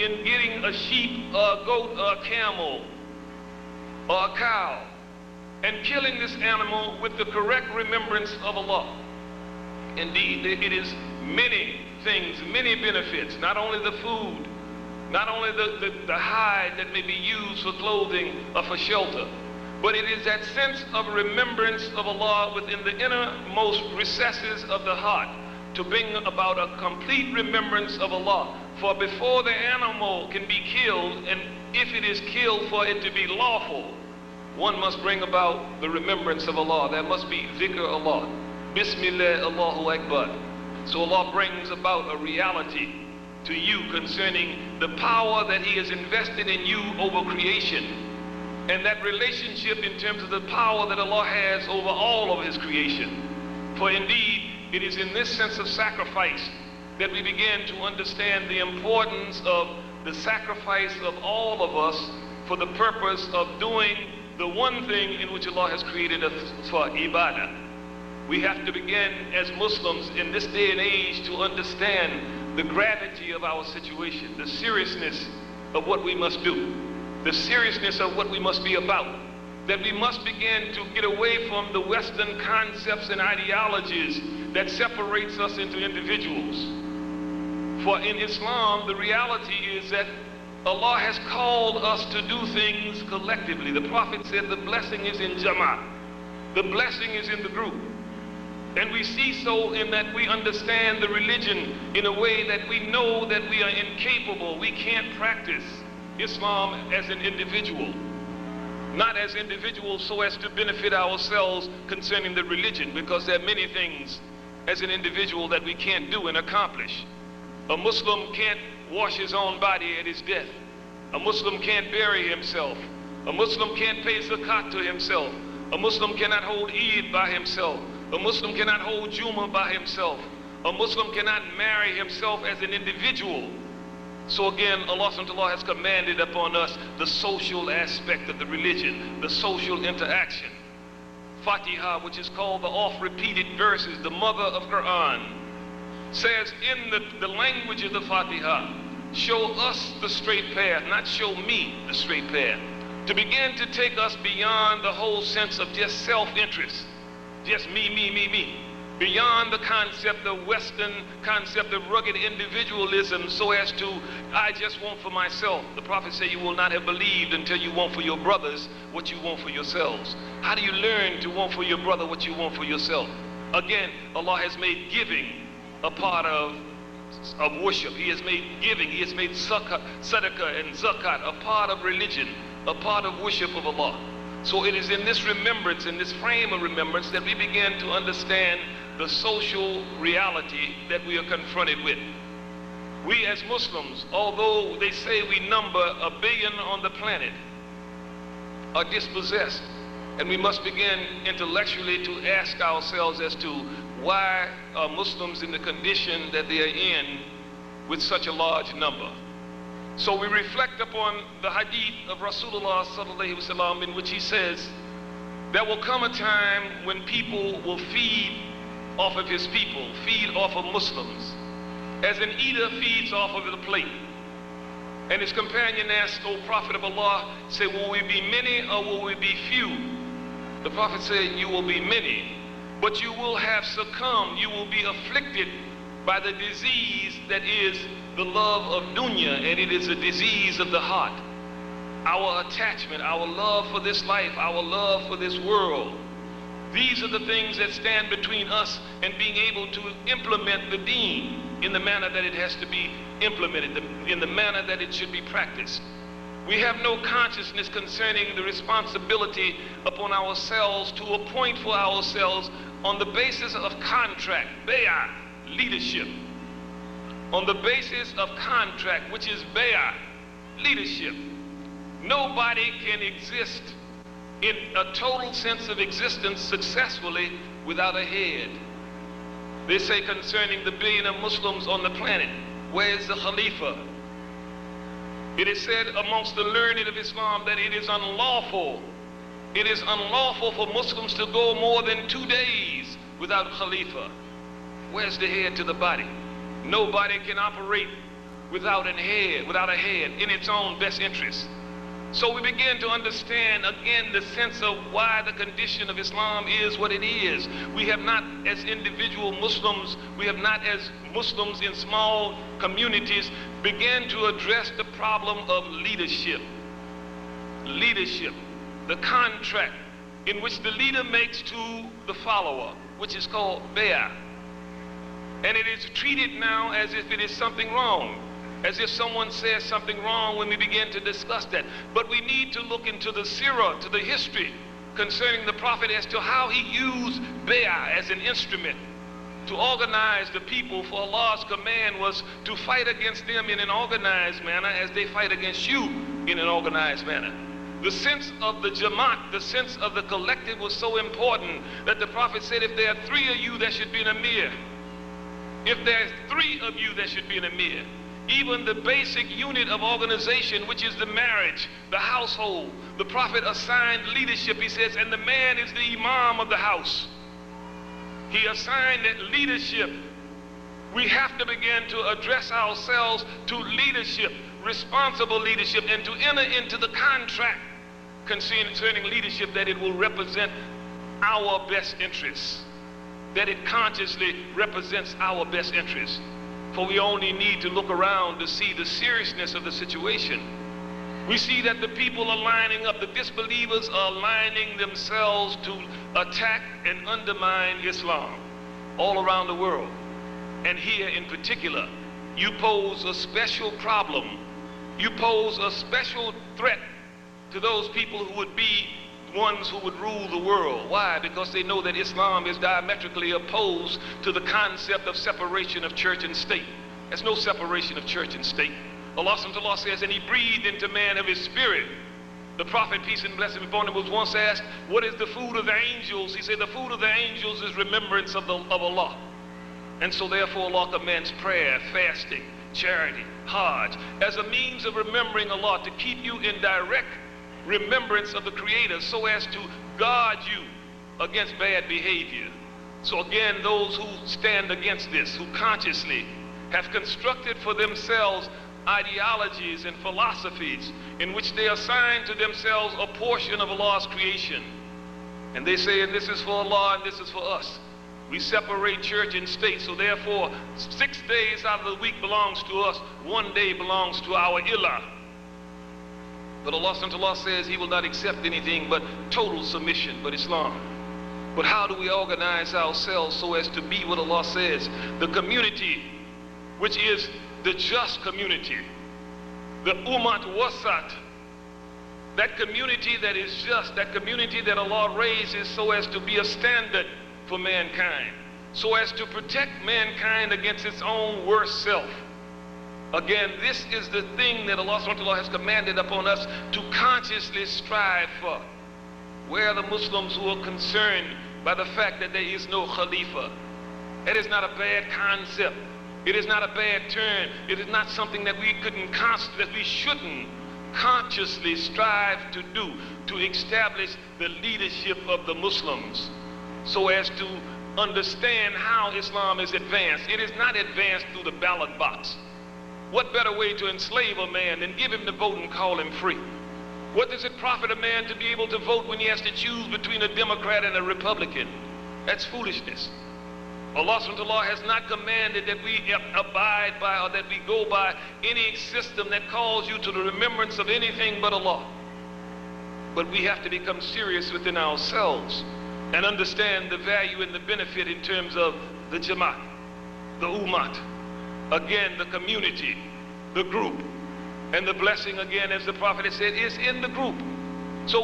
in getting a sheep, a goat, a camel, or a cow, and killing this animal with the correct remembrance of Allah. Indeed, it is many things, many benefits, not only the food, not only the hide that may be used for clothing or for shelter, but it is that sense of remembrance of Allah within the innermost recesses of the heart to bring about a complete remembrance of Allah. For before the animal can be killed, and if it is killed for it to be lawful, one must bring about the remembrance of Allah. There must be dhikr Allah. Bismillah, Allahu Akbar. So Allah brings about a reality to you concerning the power that He has invested in you over creation, and that relationship in terms of the power that Allah has over all of His creation. For indeed, it is in this sense of sacrifice that we begin to understand the importance of the sacrifice of all of us for the purpose of doing the one thing in which Allah has created us for, ibadah. We have to begin as Muslims in this day and age to understand the gravity of our situation, the seriousness of what we must do, the seriousness of what we must be about, that we must begin to get away from the Western concepts and ideologies that separates us into individuals. For in Islam, the reality is that Allah has called us to do things collectively. The Prophet said the blessing is in Jama'ah. The blessing is in the group. And we see so in that we understand the religion in a way that we know that we are incapable. We can't practice Islam as an individual. Not as individuals so as to benefit ourselves concerning the religion, because there are many things as an individual that we can't do and accomplish. A Muslim can't wash his own body at his death. A Muslim can't bury himself. A Muslim can't pay zakat to himself. A Muslim cannot hold Eid by himself. A Muslim cannot hold Jummah by himself. A Muslim cannot marry himself as an individual. So again, Allah subhanahu wa ta'ala has commanded upon us the social aspect of the religion, the social interaction. Fatiha, which is called the oft-repeated verses, the mother of Quran, says in the language of the Fatiha, show us the straight path, not show me the straight path. To begin to take us beyond the whole sense of just self-interest, just me, me, me, me. Beyond the concept, the Western concept of rugged individualism, so as to, I just want for myself. The Prophet said you will not have believed until you want for your brothers what you want for yourselves. How do you learn to want for your brother what you want for yourself? Again, Allah has made giving a part of worship. He has made giving, He has made sadaqah and zakat a part of religion, a part of worship of Allah. So it is in this remembrance, in this frame of remembrance, that we begin to understand the social reality that we are confronted with. We as Muslims, although they say we number 1 billion on the planet, are dispossessed. And we must begin intellectually to ask ourselves as to why are Muslims in the condition that they are in with such a large number. So we reflect upon the hadith of Rasulullah sallallahu alaihi wasallam, in which he says, there will come a time when people will feed off of his people, feed off of Muslims, as an eater feeds off of the plate. And his companion asked, O Prophet of Allah, say, will we be many or will we be few? The Prophet said, you will be many, but you will have succumbed, you will be afflicted by the disease that is the love of dunya, and it is a disease of the heart. Our attachment, our love for this life, our love for this world. These are the things that stand between us and being able to implement the deen in the manner that it has to be implemented, in the manner that it should be practiced. We have no consciousness concerning the responsibility upon ourselves to appoint for ourselves on the basis of contract, bay'ah, leadership. On the basis of contract, which is bay'ah, leadership. Nobody can exist in a total sense of existence successfully without a head. They say concerning the 1 billion of Muslims on the planet, where is the Khalifa? It is said amongst the learned of Islam that it is unlawful. It is unlawful for Muslims to go more than 2 days without Khalifa. Where's the head to the body? Nobody can operate without a head in its own best interest. So we begin to understand again the sense of why the condition of Islam is what it is. We have not, as individual Muslims, we have not, as Muslims in small communities, began to address the problem of leadership. Leadership, the contract in which the leader makes to the follower, which is called bay'ah. And it is treated now as if it is something wrong, as if someone says something wrong when we begin to discuss that. But we need to look into the seerah, to the history concerning the Prophet, as to how he used bay'ah as an instrument to organize the people, for Allah's command was to fight against them in an organized manner as they fight against you in an organized manner. The sense of the Jamaat, the sense of the collective, was so important that the Prophet said, if there are 3 of you, there should be an Amir. If there are 3 of you, there should be an Amir. Even the basic unit of organization, which is the marriage, the household, the Prophet assigned leadership. He says, and the man is the Imam of the house. He assigned that leadership. We have to begin to address ourselves to leadership, responsible leadership, and to enter into the contract concerning leadership, that it will represent our best interests, that it consciously represents our best interests. For we only need to look around to see the seriousness of the situation. We see that the people are lining up, the disbelievers are aligning themselves to attack and undermine Islam all around the world. And here in particular, you pose a special problem. You pose a special threat to those people who would be ones who would rule the world. Why? Because they know that Islam is diametrically opposed to the concept of separation of church and state. There's no separation of church and state. Allah subhanahu wa ta'ala says, and he breathed into man of his spirit. The Prophet, peace and blessing be upon him, was once asked, what is the food of the angels? He said, the food of the angels is remembrance of Allah. And so therefore Allah commands prayer, fasting, charity, hajj, as a means of remembering Allah, to keep you in direct remembrance of the Creator, so as to guard you against bad behavior. So again, those who stand against this, who consciously have constructed for themselves ideologies and philosophies in which they assign to themselves a portion of Allah's creation, and they say, and this is for Allah and this is for us. We separate church and state, so therefore 6 days out of the week belongs to us, 1 day belongs to our ilah. But Allah subhanahu wa ta'ala says he will not accept anything but total submission, but Islam. But how do we organize ourselves so as to be what Allah says? The community, which is the just community, the Ummat Wasat, that community that is just, that community that Allah raises so as to be a standard for mankind, so as to protect mankind against its own worst self. Again, this is the thing that Allah subhanahu wa ta'ala has commanded upon us to consciously strive for. Where are the Muslims who are concerned by the fact that there is no Khalifa? It is not a bad concept. It is not a bad turn. It is not something that we shouldn't consciously strive to do, to establish the leadership of the Muslims, so as to understand how Islam is advanced. It is not advanced through the ballot box. What better way to enslave a man than give him the vote and call him free? What does it profit a man to be able to vote when he has to choose between a Democrat and a Republican? That's foolishness. Allah subhanahu wa ta'ala has not commanded that we abide by, or that we go by any system that calls you to the remembrance of anything but Allah. But we have to become serious within ourselves and understand the value and the benefit in terms of the Jamaat, the Ummat, again the community, the group, and the blessing, again, as the Prophet has said, is in the group.